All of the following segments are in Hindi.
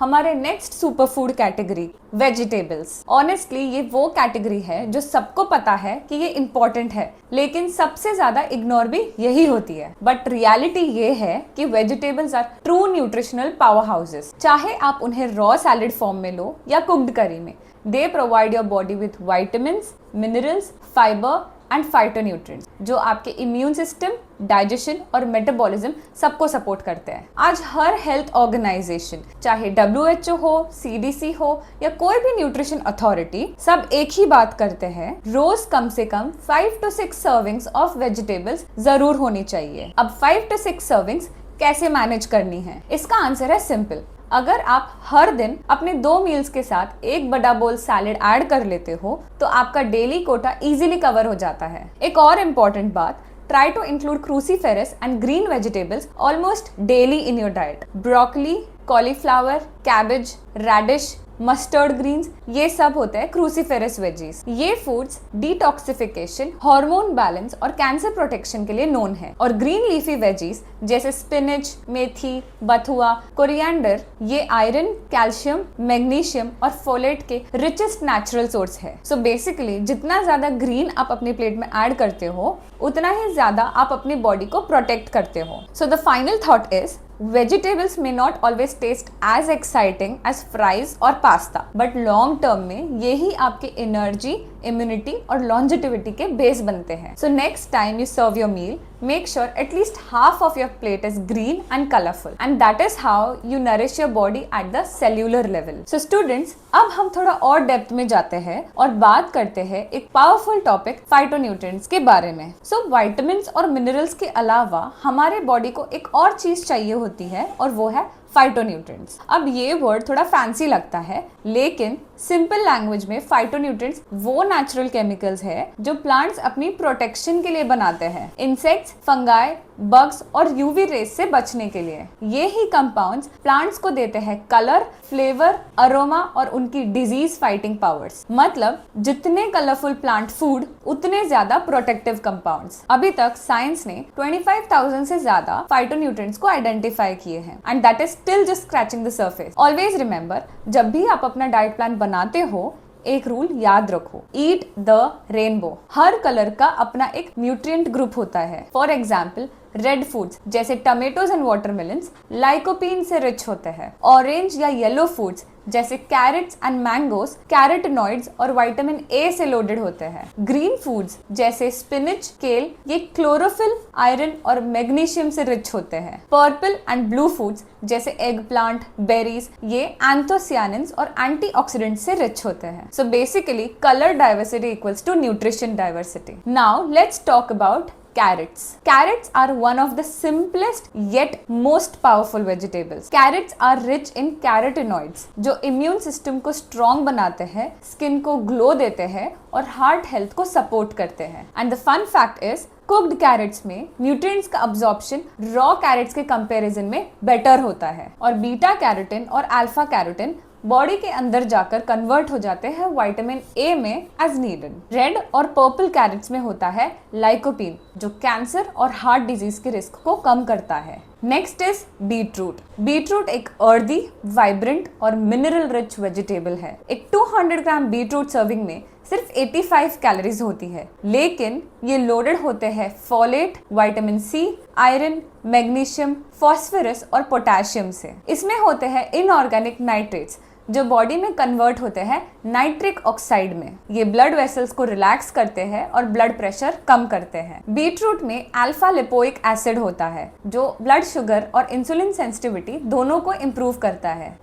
हमारे next super food category vegetables. Honestly ये वो कैटेगरी है जो सबको पता है कि ये इंपॉर्टेंट है, लेकिन सबसे ज्यादा इग्नोर भी यही होती है। बट रियलिटी ये है कि vegetables are true nutritional powerhouses. चाहे आप उन्हें रॉ सैलेड फॉर्म में लो या कुक्ड करी में, they provide your body with vitamins, minerals, fibre and phytonutrients जो आपके इम्यून सिस्टम, डाइजेशन और मेटाबॉलिज्म सबको सपोर्ट करते हैं। आज हर हेल्थ ऑर्गेनाइजेशन, चाहे WHO हो, CDC हो या कोई भी न्यूट्रिशन अथॉरिटी, सब एक ही बात करते हैं, रोज कम से कम 5 to 6 सर्विंग्स ऑफ वेजिटेबल्स जरूर होनी चाहिए। अब 5 to 6 सर्विंग्स कैसे मैनेज करनी है? इसका आंसर है सिंपल। अगर आप हर दिन अपने 2 मील्स के साथ एक बड़ा बोल सैलेड ऐड कर लेते हो तो आपका डेली कोटा इजीली कवर हो जाता है। एक और इम्पॉर्टेंट बात, try to include cruciferous and green vegetables almost daily in your diet. Broccoli, cauliflower, cabbage, radish, mustard greens, ये सब होते हैं क्रूसीफेरस वेजीज। ये फूड्स डिटॉक्सिफिकेशन, हार्मोन बैलेंस और कैंसर प्रोटेक्शन के लिए नोन है। और ग्रीन लीफी वेजीज जैसे स्पिनच, मेथी, बथुआ, कोरिएंडर, ये आयरन, कैल्शियम, मैग्नीशियम और फोलेट के रिचेस्ट नेचुरल सोर्स है। सो बेसिकली जितना ज्यादा ग्रीन आप अपनी प्लेट में ऐड करते हो, उतना ही ज्यादा आप अपनी बॉडी को प्रोटेक्ट करते हो। So the final thought is, vegetables may not always taste as exciting as fries और पास्ता, but long term में यही आपके एनर्जी, इम्यूनिटी और longevity के बेस बनते हैं। So next time you serve your meal, make sure at least half of your plate is green and colorful, and that is how you nourish your body at the cellular level. So students, अब हम थोड़ा और डेप्थ में जाते हैं और बात करते हैं एक पावरफुल टॉपिक फाइटोन्यूट्रिएंट्स के बारे में। So विटामिन्स और मिनरल्स के अलावा हमारे बॉडी को एक और चीज चाहिए होती है और वो है फाइटोन्यूट्रिएंट्स। अब ये वर्ड थोड़ा फैंसी लगता है, लेकिन सिंपल लैंग्वेज में फाइटोन्यूट्रिएंट्स वो नेचुरल केमिकल्स है जो प्लांट्स अपनी प्रोटेक्शन के लिए बनाते हैं, इंसेक्ट्स, फंगाई, बग्स और यूवी रेस से बचने के लिए। ये ही कंपाउंड्स प्लांट्स को देते हैं कलर, फ्लेवर, अरोमा और उनकी डिजीज फाइटिंग पावर्स। मतलब जितने कलरफुल प्लांट फूड, उतने ज्यादा प्रोटेक्टिव कंपाउंड्स। अभी तक साइंस ने 25,000 से ज्यादा फाइटोन्यूट्रिएंट्स को आइडेंटिफाई किए हैं, and that is still just scratching the surface. Always remember, जब भी आप अपना डाइट प्लान बनाते हो, एक रूल याद रखो, eat the rainbow. Her colour का अपना एक न्यूट्रिएंट ग्रुप होता है। फॉर एग्जाम्पल, रेड फूड्स जैसे टमेटोज एंड वाटरमेलन्स लाइकोपीन से रिच होते हैं। ऑरेंज या येलो फूड्स जैसे कैरेट्स एंड मैंगोस कैरोटिनॉइड्स और विटामिन ए से लोडेड होते हैं। ग्रीन फूड्स जैसे स्पिनच, केल, ये क्लोरोफिल, आयरन और मैग्नीशियम से रिच होते हैं। पर्पल एंड ब्लू फूड्स जैसे एग प्लांट, बेरीज, ये एंथोसियानिन्स और एंटीऑक्सीडेंट्स से रिच होते हैं। So basically colour diversity equals to nutrition diversity. Now let's talk about carrots. Carrots are one of the simplest yet most powerful vegetables. Carrots are rich in carotenoids जो इम्यून सिस्टम को स्ट्रॉन्ग बनाते हैं, स्किन को ग्लो देते हैं और हार्ट हेल्थ को सपोर्ट करते हैं। And the fun fact is, cooked carrots में न्यूट्रिएंट्स का अब्जॉर्प्शन रॉ कैरेट्स के कंपैरिजन में बेटर होता है और बीटा कैरोटीन और अल्फा कैरोटीन बॉडी के अंदर जाकर कन्वर्ट हो जाते हैं विटामिन ए में एज नीडेड। रेड और पर्पल कैरेट्स में होता है लाइकोपीन जो कैंसर और हार्ट डिजीज के रिस्क को कम करता है। Next is beetroot. बीटरूट एक अर्दी, वाइब्रेंट और मिनरल रिच वेजिटेबल है। एक 200 ग्राम बीटरूट सर्विंग में सिर्फ 85 कैलोरीज होती है, लेकिन ये लोडेड होते हैं folate, vitamin C, iron, magnesium, phosphorus और पोटेशियम से। इसमें होते हैं इनऑर्गेनिक नाइट्रेट्स जो बॉडी में कन्वर्ट होते हैं नाइट्रिक ऑक्साइड में। ये ब्लड वेसल्स को रिलैक्स करते हैं और ब्लड प्रेशर कम करते हैं। बीटरूट में अल्फा लिपोइक एसिड होता है जो ब्लड शुगर और इंसुलिन सेंसिटिविटी दोनों को इम्प्रूव करता है।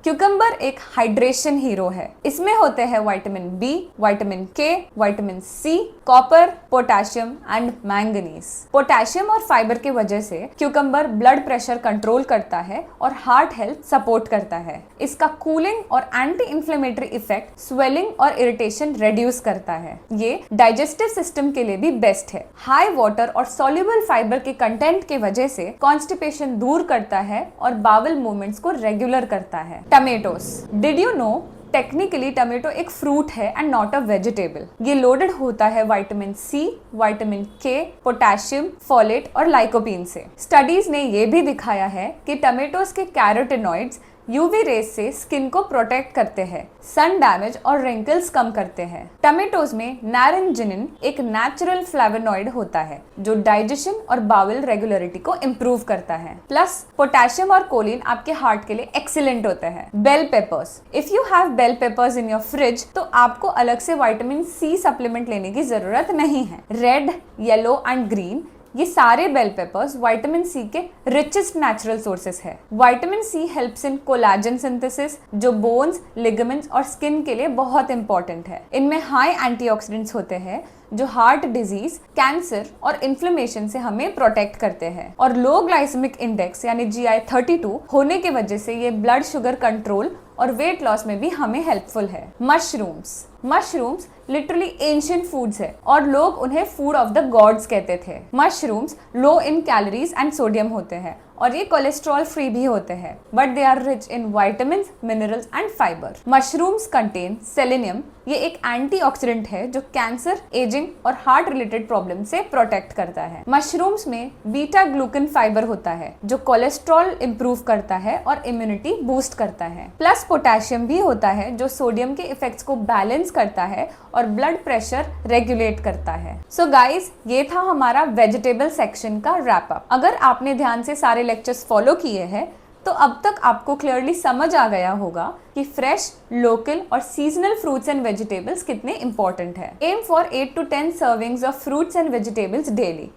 क्यूकम्बर एक हाइड्रेशन हीरो है। इसमें होते हैं vitamin B, vitamin K, vitamin C, copper, potassium and manganese. Potassium और फाइबर की वजह से क्यूकम्बर ब्लड प्रेशर कंट्रोल करता है और हार्ट हेल्थ सपोर्ट करता है। इसका कूलिंग और एंटी इंफ्लेमेटरी इफेक्ट स्वेलिंग और इरिटेशन रिड्यूस करता है। ये डाइजेस्टिव सिस्टम के लिए भी बेस्ट है। हाई वाटर और सॉल्युबल फाइबर के कंटेंट के वजह से कॉन्स्टिपेशन दूर करता है और बावल मूवमेंट्स को रेगुलर करता है। Tomatoes, did you know technically tomato एक फ्रूट है एंड नॉट अ वेजिटेबल। ये लोडेड होता है विटामिन सी, विटामिन के, पोटेशियम, फोलेट और लाइकोपीन से। स्टडीज ने ये भी दिखाया है कि टमेटोस के कैरोटिनॉइड्स यूवी रेस से स्किन को प्रोटेक्ट करते हैं, सन डैमेज और रिंकल्स कम करते हैं। टमेटोज में नारंजिनिन एक नेचुरल फ्लेवोनॉइड होता है जो डाइजेशन और बाउल रेगुलरिटी को इम्प्रूव करता है। प्लस पोटेशियम और कोलिन आपके हार्ट के लिए एक्सीलेंट होते हैं। Bell peppers, if you have bell peppers in your fridge तो आपको अलग से विटामिन सी सप्लीमेंट लेने की जरूरत नहीं है। रेड, येलो एंड ग्रीन, ये सारे बेल पेपर्स विटामिन सी के रिचेस्ट नेचुरल सोर्सेस है। Vitamin C helps in collagen synthesis जो बोन्स, लिगामेंट्स और स्किन के लिए बहुत इंपॉर्टेंट है। इनमें हाई एंटीऑक्सीडेंट्स होते हैं जो हार्ट डिजीज, कैंसर और इन्फ्लेमेशन से हमें प्रोटेक्ट करते हैं। और लो ग्लाइसेमिक इंडेक्स यानी GI32 होने की वजह से ये ब्लड शुगर कंट्रोल और वेट लॉस में भी हमें हेल्पफुल है। मशरूम्स लिटरली एंशिएंट फूड्स है और लोग उन्हें फूड ऑफ द गॉड्स कहते थे। Mushrooms low in calories and sodium होते हैं और ये कोलेस्ट्रॉल फ्री भी होते हैं, but they are rich in vitamins, minerals and fibre. Mushrooms contain selenium, ये एक एंटीऑक्सीडेंट है जो कैंसर, एजिंग और हार्ट रिलेटेड प्रॉब्लम से प्रोटेक्ट करता है। मशरूम्स में बीटा ग्लूकन फाइबर होता है जो कोलेस्ट्रॉल इंप्रूव करता है और इम्यूनिटी बूस्ट करता है। प्लस पोटेशियम भी होता है जो सोडियम के इफेक्ट्स को बैलेंस करता है और ब्लड प्रेशर रेगुलेट करता है। सो गाइस, ये था हमारा वेजिटेबल सेक्शन का रैप अप। अगर आपने ध्यान से सारे लेक्चर्स फॉलो किए हैं तो अब तक आपको क्लियरली समझ आ गया होगा कि फ्रेश, लोकल और सीजनल फ्रूट्स एंड वेजिटेबल्स कितने इंपॉर्टेंट है। Aim for 8 to 10 servings of fruits and vegetables daily.